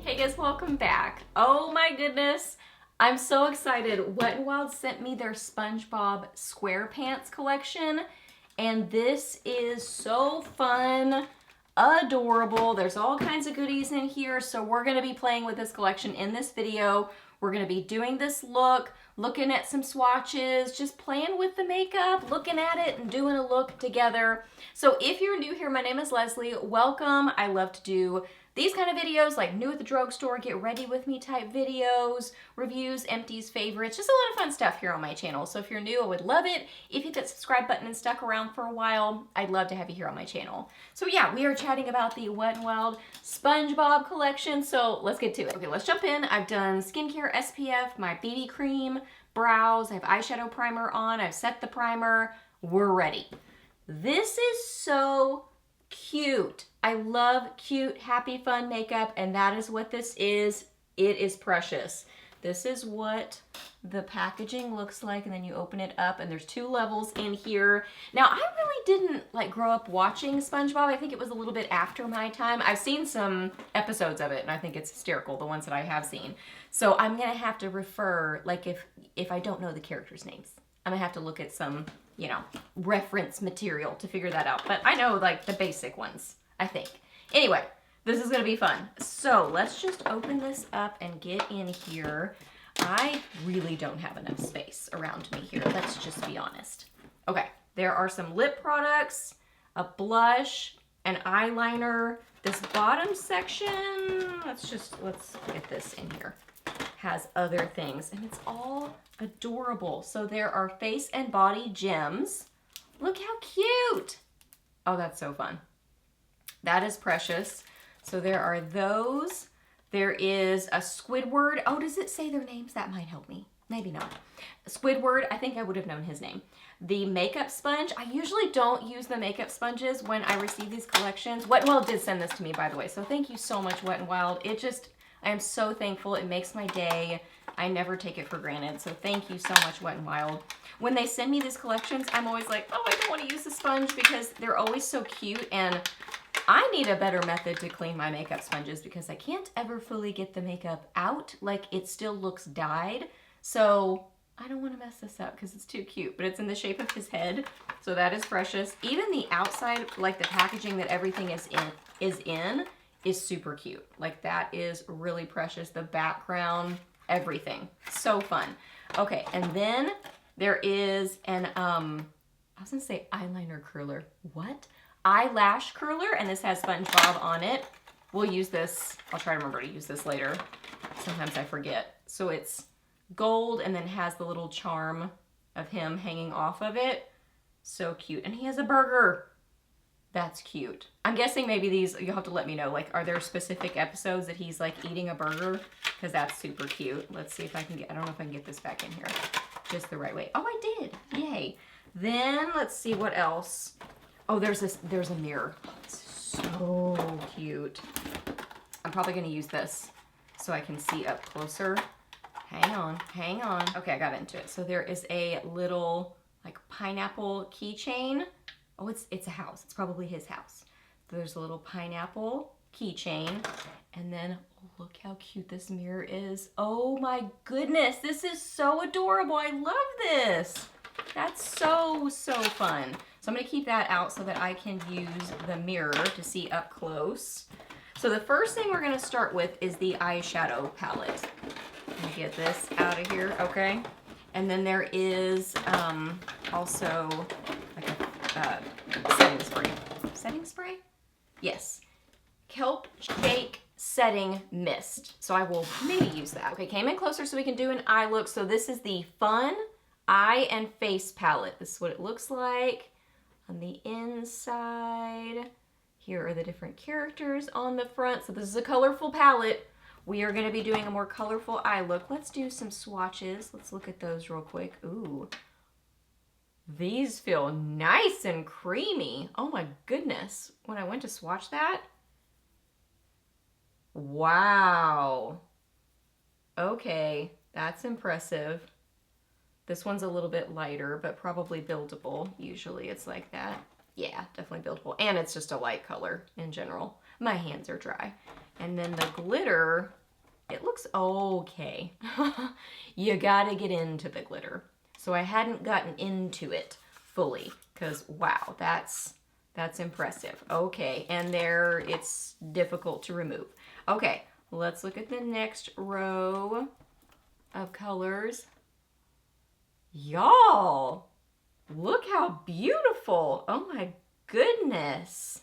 Hey guys, welcome back. Oh my goodness, I'm so excited. Wet n Wild sent me their SpongeBob Squarepants collection, and this is so fun, adorable. There's all kinds of goodies in here, so we're gonna be playing with this collection in this video. We're gonna be doing this look, looking at some swatches, just playing with the makeup, looking at it and doing a look together. So if you're new here, my name is Leslie. Welcome. I love to do these kind of videos, like new at the drugstore, get ready with me type videos, reviews, empties, favorites, just a lot of fun stuff here on my channel. So if you're new, I would love it. If you hit that subscribe button and stuck around for a while, I'd love to have you here on my channel. So yeah, we are chatting about the Wet n Wild SpongeBob collection, so let's get to it. Okay, let's jump in. I've done skincare, SPF, my BB cream, brows, I have eyeshadow primer on, I've set the primer, we're ready. This is so cute. I love cute, happy, fun makeup, and that is what this is. It is precious. This is what the packaging looks like, and then you open it up, and there's two levels in here. Now, I really didn't like grow up watching SpongeBob. I think it was a little bit after my time. I've seen some episodes of it, and I think it's hysterical, the ones that I have seen. So I'm gonna have to refer, like if I don't know the characters' names, I'm gonna have to look at some, you know, reference material to figure that out. But I know like the basic ones, I think. Anyway, this is gonna be fun. So let's just open this up and get in here. I really don't have enough space around me here. Let's just be honest. Okay, there are some lip products, a blush, an eyeliner. This bottom section, let's get this in here, has other things, and it's all adorable. So there are face and body gems. Look how cute. Oh, that's so fun. That is precious. So there are those. There is a Squidward. Oh, does it say their names? That might help me. Maybe not. Squidward, I think I would have known his name. The makeup sponge. I usually don't use the makeup sponges when I receive these collections. Wet n Wild did send this to me, by the way. So thank you so much, Wet n Wild. I am so thankful. It makes my day. I never take it for granted. So thank you so much, Wet n Wild. When they send me these collections, I'm always like, oh, I don't want to use the sponge because they're always so cute, and I need a better method to clean my makeup sponges because I can't ever fully get the makeup out. Like, it still looks dyed. So I don't want to mess this up because it's too cute, but it's in the shape of his head. So that is precious. Even the outside, like the packaging that everything is in super cute. Like, that is really precious. The background, everything. So fun. Okay, and then there is an, I was gonna say eyeliner curler. What? Eyelash curler, and this has SpongeBob on it. We'll use this. I'll try to remember to use this later. Sometimes I forget. So it's gold and then has the little charm of him hanging off of it. So cute. And he has a burger. That's cute. I'm guessing maybe these, you'll have to let me know, like, are there specific episodes that he's like eating a burger? Because that's super cute. Let's see if I can get, I don't know if I can get this back in here just the right way. Oh, I did. Yay. Then let's see what else. Oh, there's a mirror. Oh, it's so cute. I'm probably gonna use this so I can see up closer. Hang on, hang on. Okay, I got into it. So there is a little like pineapple keychain. Oh, it's a house. It's probably his house. There's a little pineapple keychain. And then look how cute this mirror is. Oh my goodness, this is so adorable. I love this. That's so, so fun. So I'm gonna keep that out so that I can use the mirror to see up close. So the first thing we're gonna start with is the eyeshadow palette. Let me get this out of here, okay? And then there is also like a setting spray. Setting spray? Yes. Kelp Shake Setting Mist. So I will maybe use that. Okay, came in closer so we can do an eye look. So this is the F.U.N eye and face palette. This is what it looks like on the inside. Here are the different characters on the front. So this is a colorful palette. We are going to be doing a more colorful eye look. Let's do some swatches. Let's look at those real quick. Ooh. These feel nice and creamy. Oh my goodness. When I went to swatch that. Wow. Okay, that's impressive. This one's a little bit lighter, but probably buildable. Usually it's like that. Yeah, definitely buildable. And it's just a light color in general. My hands are dry. And then the glitter, it looks okay. You gotta get into the glitter. So I hadn't gotten into it fully because wow, that's impressive. Okay, and there it's difficult to remove. Okay, let's look at the next row of colors. Y'all, look how beautiful. Oh my goodness.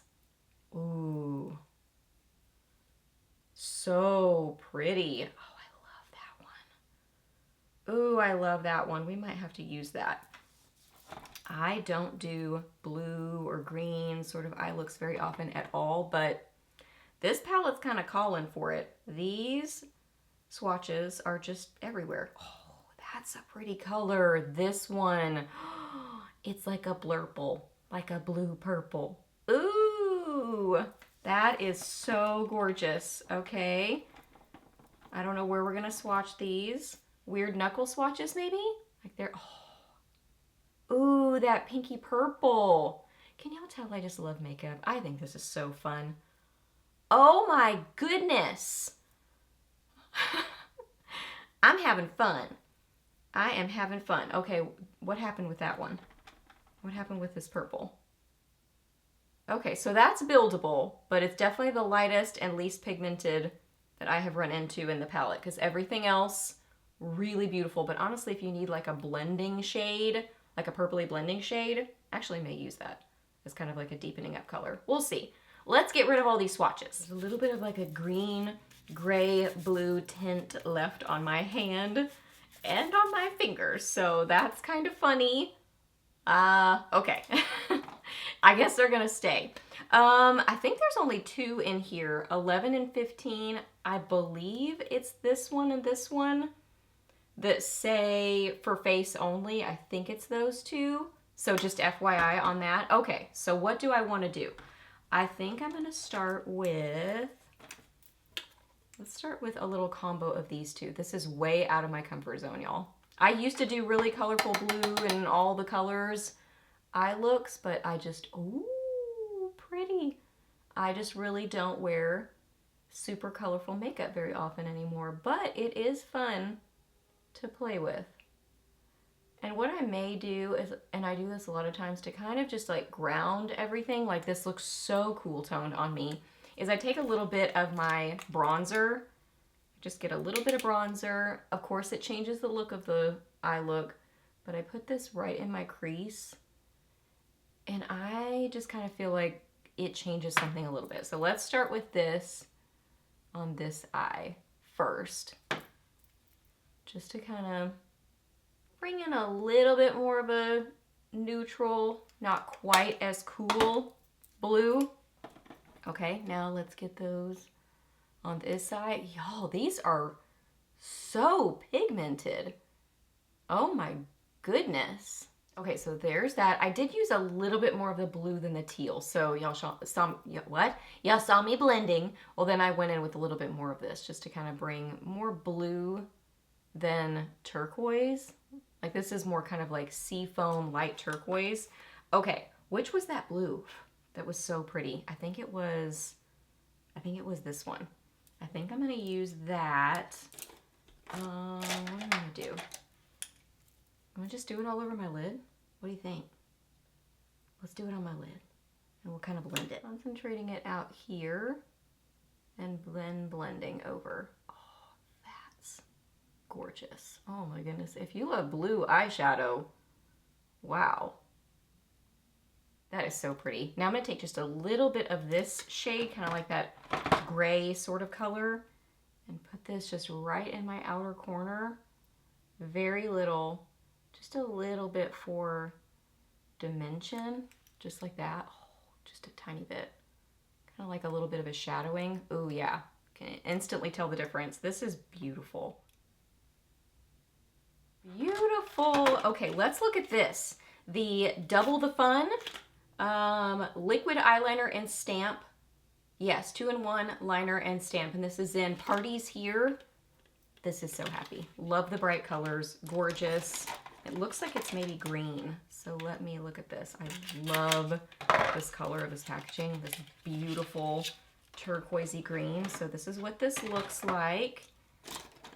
Ooh. So pretty. Oh, I love that one. Ooh, I love that one. We might have to use that. I don't do blue or green sort of eye looks very often at all, but this palette's kind of calling for it. These swatches are just everywhere. Oh, that's a pretty color. This one, it's like a blurple, like a blue purple. Ooh, that is so gorgeous. Okay. I don't know where we're going to swatch these. Weird knuckle swatches maybe? Like they're, oh. Ooh, that pinky purple. Can y'all tell I just love makeup? I think this is so fun. Oh my goodness. I'm having fun. I am having fun. Okay, what happened with that one? What happened with this purple? Okay, so that's buildable, but it's definitely the lightest and least pigmented that I have run into in the palette because everything else, really beautiful. But honestly, if you need like a blending shade, like a purpley blending shade, actually may use that as kind of like a deepening up color. We'll see. Let's get rid of all these swatches. There's a little bit of like a green, gray, blue tint left on my hand and on my fingers. So that's kind of funny. Okay. I guess they're gonna stay. I think there's only two in here, 11 and 15. I believe it's this one and this one that say for face only. I think it's those two. So just FYI on that. Okay, so what do I want to do? I think I'm gonna start with, let's start with a little combo of these two. This is way out of my comfort zone, y'all. I used to do really colorful blue and all the colors eye looks, but I just, ooh, pretty. I just really don't wear super colorful makeup very often anymore, but it is fun to play with. And what I may do is, and I do this a lot of times to kind of just like ground everything, like this looks so cool toned on me, is I take a little bit of my bronzer, just get a little bit of bronzer. Of course it changes the look of the eye look, but I put this right in my crease and I just kind of feel like it changes something a little bit. So let's start with this on this eye first, just to kind of bring in a little bit more of a neutral, not quite as cool blue. Okay, now let's get those on this side. Y'all, these are so pigmented. Oh my goodness. Okay, so there's that. I did use a little bit more of the blue than the teal. So y'all saw what? Y'all saw me blending. Well, then I went in with a little bit more of this just to kind of bring more blue than turquoise. Like this is more kind of like seafoam light turquoise. Okay, which was that blue that was so pretty? I think it was this one. I think I'm gonna use that. What am I gonna do? I'm gonna just do it all over my lid. What do you think? Let's do it on my lid and we'll kind of blend it. Concentrating it out here and then blending over. Gorgeous. Oh my goodness. If you love blue eyeshadow, wow. That is so pretty. Now I'm going to take just a little bit of this shade, kind of like that gray sort of color, and put this just right in my outer corner. Very little, just a little bit for dimension, just like that. Oh, just a tiny bit. Kind of like a little bit of a shadowing. Oh yeah. Can instantly tell the difference. This is beautiful. Beautiful. Okay, let's look at this. The Double the Fun liquid eyeliner and stamp. Yes, 2-in-1 liner and stamp. And this is in Parties Here. This is so happy. Love the bright colors. Gorgeous. It looks like it's maybe green. So let me look at this. I love this color of this packaging. This beautiful turquoisey green. So this is what this looks like.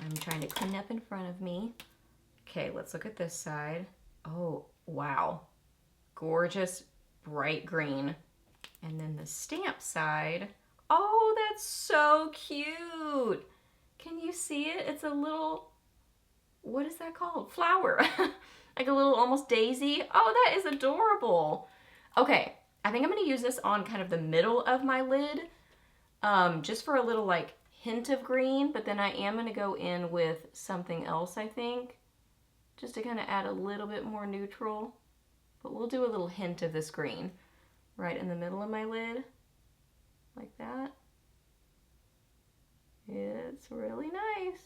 I'm trying to clean up in front of me. Okay, let's look at this side. Oh, wow. Gorgeous bright green. And then the stamp side. Oh, that's so cute. Can you see it? It's a little, what is that called? Flower. Like a little almost daisy. Oh, that is adorable. Okay, I think I'm gonna use this on kind of the middle of my lid, just for a little like hint of green, but then I am gonna go in with something else, I think, just to kind of add a little bit more neutral. But we'll do a little hint of this green right in the middle of my lid, like that. It's really nice.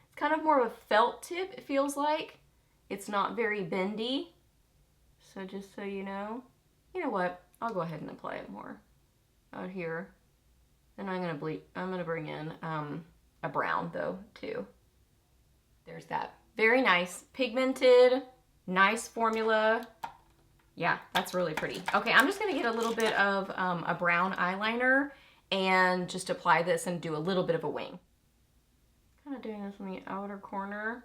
It's kind of more of a felt tip, it feels like. It's not very bendy. So just so you know what? I'll go ahead and apply it more out here. And I'm gonna bring in a brown though too. There's that. Very nice, pigmented, nice formula. Yeah, that's really pretty. Okay, I'm just gonna get a little bit of a brown eyeliner and just apply this and do a little bit of a wing. Kind of doing this in the outer corner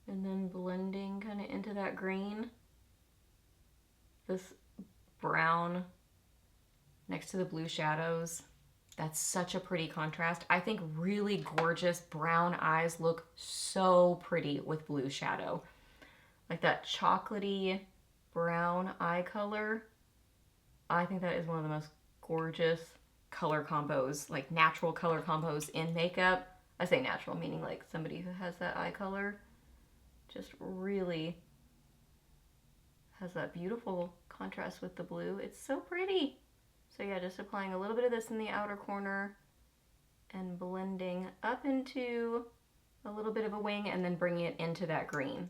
and then blending kind of into that green. This brown next to the blue shadows. That's such a pretty contrast. I think really gorgeous brown eyes look so pretty with blue shadow. Like that chocolatey brown eye color. I think that is one of the most gorgeous color combos, like natural color combos in makeup. I say natural, meaning like somebody who has that eye color. Just really has that beautiful contrast with the blue. It's so pretty. So yeah, just applying a little bit of this in the outer corner and blending up into a little bit of a wing and then bringing it into that green.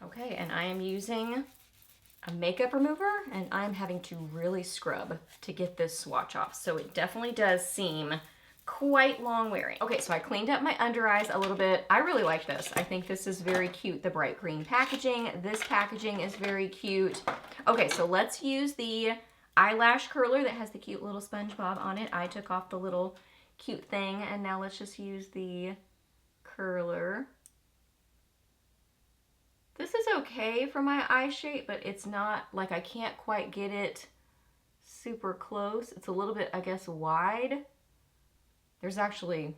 Okay, and I am using a makeup remover and I'm having to really scrub to get this swatch off. So it definitely does seem quite long wearing. Okay, so I cleaned up my under eyes a little bit. I really like this. I think this is very cute, the bright green packaging. This packaging is very cute. Okay, so let's use the eyelash curler that has the cute little SpongeBob on it. I took off the little cute thing and now let's just use the curler. This is okay for my eye shape, but it's not, like I can't quite get it super close. It's a little bit, I guess, wide. There's actually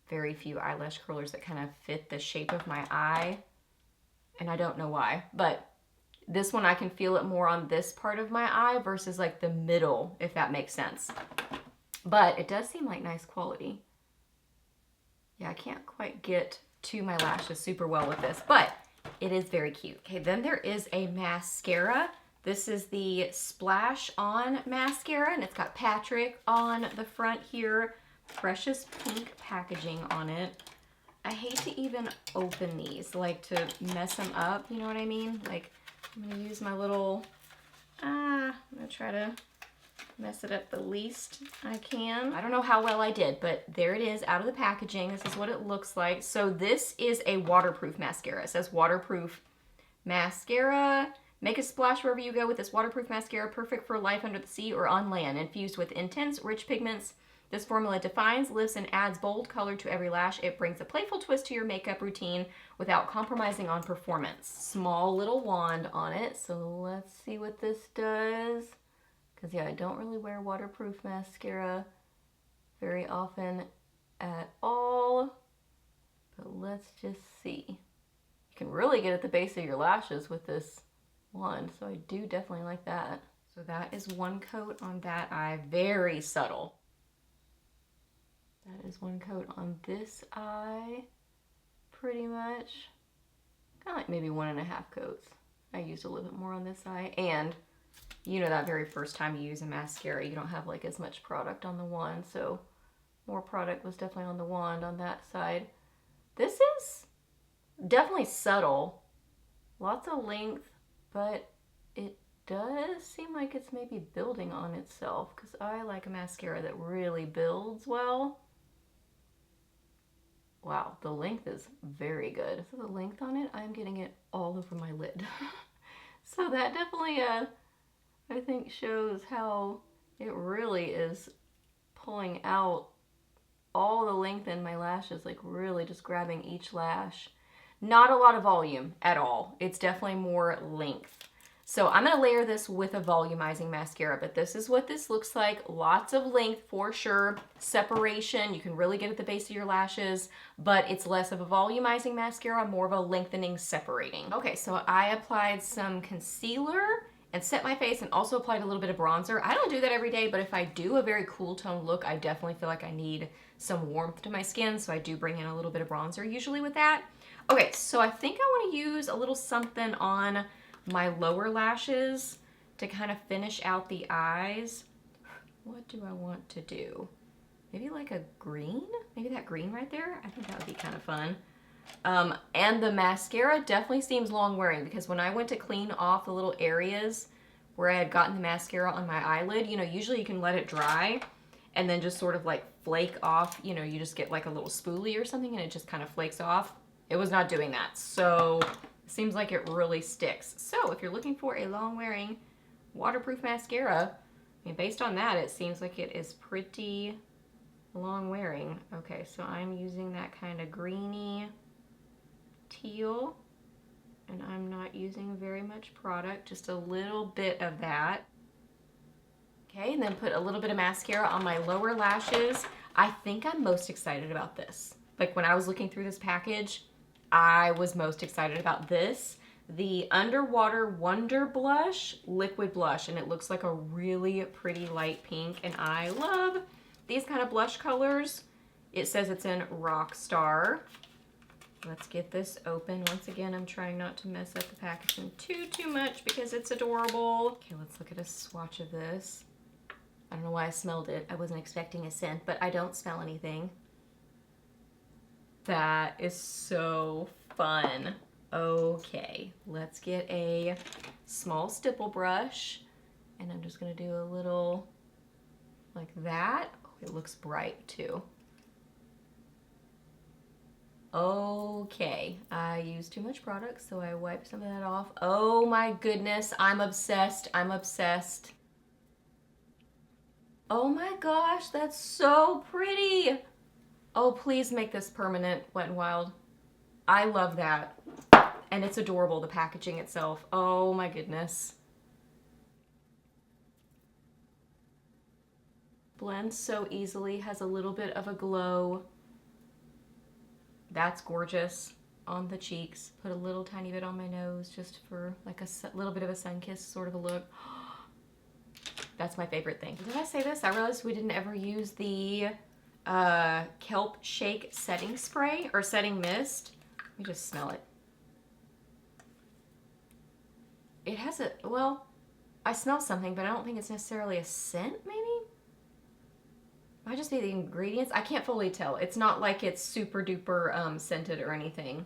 very few eyelash curlers that kind of fit the shape of my eye, and I don't know why, but this one I can feel it more on this part of my eye versus like the middle, if that makes sense. But it does seem like nice quality. Yeah, I can't quite get to my lashes super well with this, but it is very cute. Okay, then there is a mascara. This is the Splash On mascara, and it's got Patrick on the front here. Precious pink packaging on it. I hate to even open these, like to mess them up, you know what I mean? Like, I'm gonna use my little, I'm gonna try to mess it up the least I can. I don't know how well I did, but there it is out of the packaging. This is what it looks like. So this is a waterproof mascara. It says waterproof mascara. Make a splash wherever you go with this waterproof mascara, perfect for life under the sea or on land. Infused with intense, rich pigments, this formula defines, lifts, and adds bold color to every lash. It brings a playful twist to your makeup routine without compromising on performance. Small little wand on it, so let's see what this does. Because yeah, I don't really wear waterproof mascara very often at all. But let's just see. You can really get at the base of your lashes with this wand, so I do definitely like that. So that is one coat on that eye, very subtle. That is one coat on this eye, pretty much. Kind of like maybe 1.5 coats. I used a little bit more on this eye. And you know that very first time you use a mascara, you don't have like as much product on the wand, so more product was definitely on the wand on that side. This is definitely subtle. Lots of length, but it does seem like it's maybe building on itself because I like a mascara that really builds well. Wow, the length is very good. So the length on it, I'm getting it all over my lid. So that definitely, I think shows how it really is pulling out all the length in my lashes, like really just grabbing each lash. Not a lot of volume at all. It's definitely more length. So I'm gonna layer this with a volumizing mascara, but this is what this looks like. Lots of length for sure. Separation, you can really get at the base of your lashes, but it's less of a volumizing mascara, more of a lengthening, separating. Okay, so I applied some concealer and set my face and also applied a little bit of bronzer. I don't do that every day, but if I do a very cool tone look, I definitely feel like I need some warmth to my skin, so I do bring in a little bit of bronzer usually with that. Okay, so I think I wanna use a little something on my lower lashes to kind of finish out the eyes. What do I want to do? Maybe like a green? Maybe that green right there? I think that would be kind of fun. And the mascara definitely seems long wearing, because when I went to clean off the little areas where I had gotten the mascara on my eyelid, you know, usually you can let it dry and then just sort of like flake off, you know, you just get like a little spoolie or something and it just kind of flakes off. It was not doing that. So it seems like it really sticks. So if you're looking for a long wearing waterproof mascara, I mean, based on that, it seems like it is pretty long wearing. Okay, so I'm using that kind of greeny teal, and I'm not using very much product, just a little bit of that. Okay, and then put a little bit of mascara on my lower lashes. I think I'm most excited about this. Like when I was looking through this package, I was most excited about this. The Underwater Wonder Blush Liquid Blush, and it looks like a really pretty light pink, and I love these kind of blush colors. It says it's in Rockstar. Let's get this open. Once again, I'm trying not to mess up the packaging too much because it's adorable. Okay, let's look at a swatch of this. I don't know why I smelled it. I wasn't expecting a scent, but I don't smell anything. That is so fun. Okay, let's get a small stipple brush, and I'm just gonna do a little like that. Oh, it looks bright too. Okay, I used too much product, so I wiped some of that off. Oh my goodness, I'm obsessed. I'm obsessed. Oh my gosh, that's so pretty. Oh, please make this permanent, Wet n Wild. I love that. And it's adorable, the packaging itself. Oh my goodness. Blends so easily, has a little bit of a glow. That's gorgeous. On the cheeks. Put a little tiny bit on my nose just for like a little bit of a sun-kissed sort of a look. That's my favorite thing. Did I say this? I realized we didn't ever use the Kelp Shake setting spray or setting mist. Let me just smell it. It has a, well, I smell something, but I don't think it's necessarily a scent, maybe? Might just be the ingredients. I can't fully tell. It's not like it's super duper scented or anything.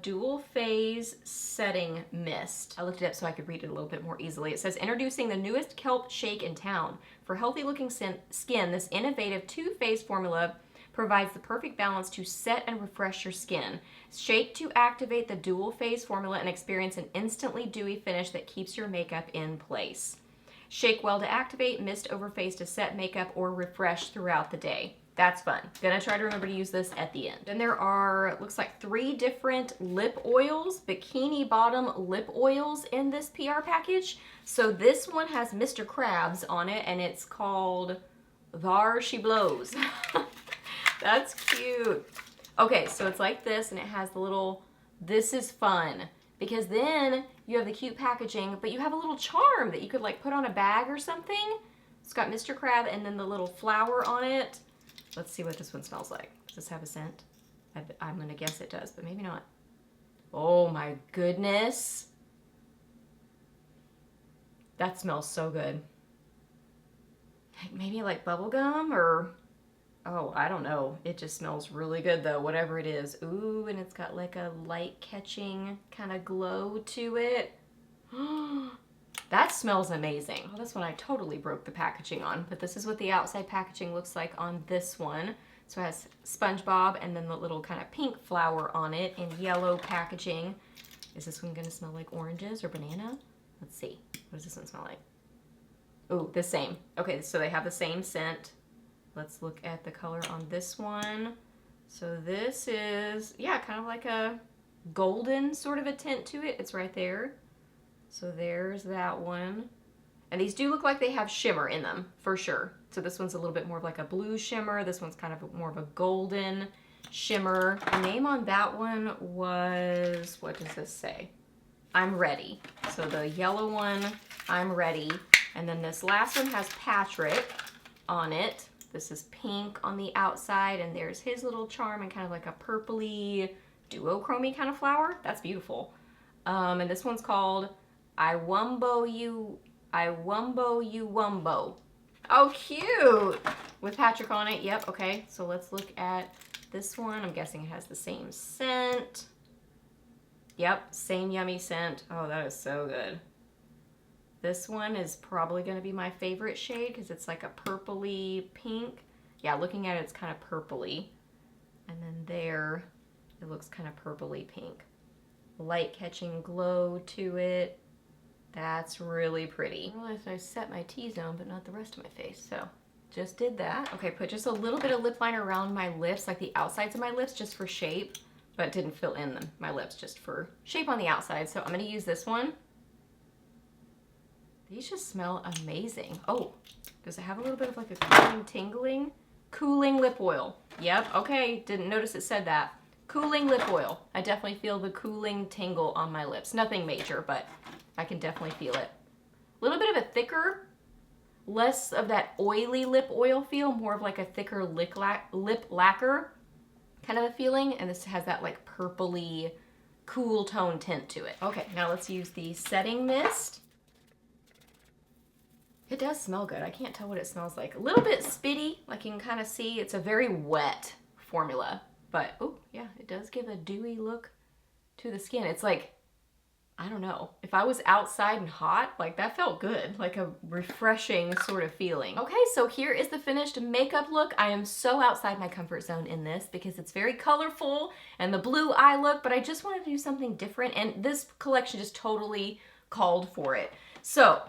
Dual Phase Setting Mist. I looked it up so I could read it a little bit more easily. It says, introducing the newest kelp shake in town. For healthy looking skin, this innovative two-phase formula provides the perfect balance to set and refresh your skin. Shake to activate the dual phase formula and experience an instantly dewy finish that keeps your makeup in place. Shake well to activate, mist over face to set makeup or refresh throughout the day. That's fun. Gonna try to remember to use this at the end. And there are, looks like 3 different lip oils, bikini bottom lip oils in this PR package. So this one has Mr. Krabs on it, and it's called Thar She Blows. That's cute. Okay, so it's like this, and it has the little, this is fun. Because then you have the cute packaging, but you have a little charm that you could like put on a bag or something. It's got Mr. Crab and then the little flower on it. Let's see what this one smells like. Does this have a scent? I'm gonna guess it does, but maybe not. Oh my goodness. That smells so good. Maybe like bubblegum or, oh, I don't know. It just smells really good though, whatever it is. Ooh, and it's got like a light catching kind of glow to it. That smells amazing. Well, this one I totally broke the packaging on, but this is what the outside packaging looks like on this one. So it has SpongeBob and then the little kind of pink flower on it in yellow packaging. Is this one gonna smell like oranges or banana? Let's see. What does this one smell like? Ooh, the same. Okay, so they have the same scent. Let's look at the color on this one. So this is, yeah, kind of like a golden sort of a tint to it. It's right there. So there's that one. And these do look like they have shimmer in them, for sure. So this one's a little bit more of like a blue shimmer. This one's kind of more of a golden shimmer. The name on that one was, what does this say? I'm Ready. So the yellow one, I'm Ready. And then this last one has Patrick on it. This is pink on the outside, and there's his little charm and kind of like a purpley duochrome kind of flower. That's beautiful. And this one's called I Wumbo You Wumbo. Oh, cute! With Patrick on it. Yep, okay. So let's look at this one. I'm guessing it has the same scent. Yep, same yummy scent. Oh, that is so good. This one is probably going to be my favorite shade because it's like a purpley pink. Yeah, looking at it, it's kind of purpley. And then there, it looks kind of purpley pink. Light catching glow to it. That's really pretty. I realized I set my T-zone, but not the rest of my face, so just did that. Okay, put just a little bit of lip liner around my lips, like the outsides of my lips, just for shape, but didn't fill in my lips, just for shape on the outside. So I'm gonna use this one. These just smell amazing. Oh, does it have a little bit of like a cooling lip oil? Yep, okay, didn't notice it said that. Cooling lip oil. I definitely feel the cooling tingle on my lips. Nothing major, but I can definitely feel it. A little bit of a thicker, less of that oily lip oil feel, more of like a thicker lip lacquer kind of a feeling, and this has that like purpley, cool tone tint to it. Okay, now let's use the setting mist. It does smell good. I can't tell what it smells like. A little bit spitty, like you can kind of see. It's a very wet formula, but oh yeah, it does give a dewy look to the skin. It's like, I don't know, if I was outside and hot, like that felt good, like a refreshing sort of feeling. Okay, so here is the finished makeup look. I am so outside my comfort zone in this because it's very colorful and the blue eye look, but I just wanted to do something different, and this collection just totally called for it. So,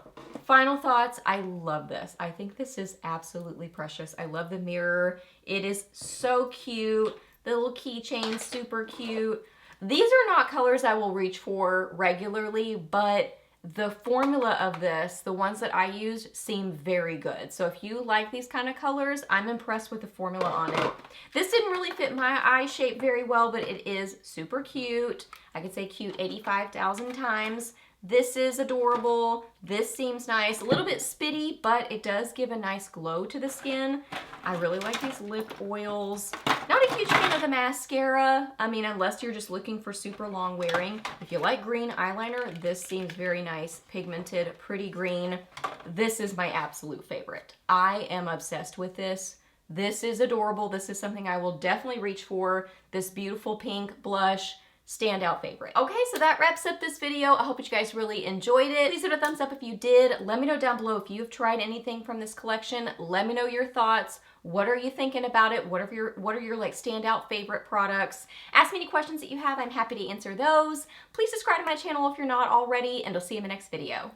final thoughts, I love this. I think this is absolutely precious. I love the mirror. It is so cute. The little keychain, super cute. These are not colors I will reach for regularly, but the formula of this, the ones that I used, seem very good. So if you like these kind of colors, I'm impressed with the formula on it. This didn't really fit my eye shape very well, but it is super cute. I could say cute 85,000 times. This is adorable. This seems nice. A little bit spitty, but it does give a nice glow to the skin. I really like these lip oils. Not a huge fan of the mascara. I mean, unless you're just looking for super long wearing. If you like green eyeliner, this seems very nice. Pigmented, pretty green. This is my absolute favorite. I am obsessed with this. This is adorable. This is something I will definitely reach for. This beautiful pink blush. Standout favorite. Okay, so that wraps up this video. I hope that you guys really enjoyed it. Please hit a thumbs up if you did. Let me know down below if you've tried anything from this collection. Let me know your thoughts. What are you thinking about it? What are your like standout favorite products? Ask me any questions that you have. I'm happy to answer those. Please subscribe to my channel if you're not already, and I'll see you in the next video.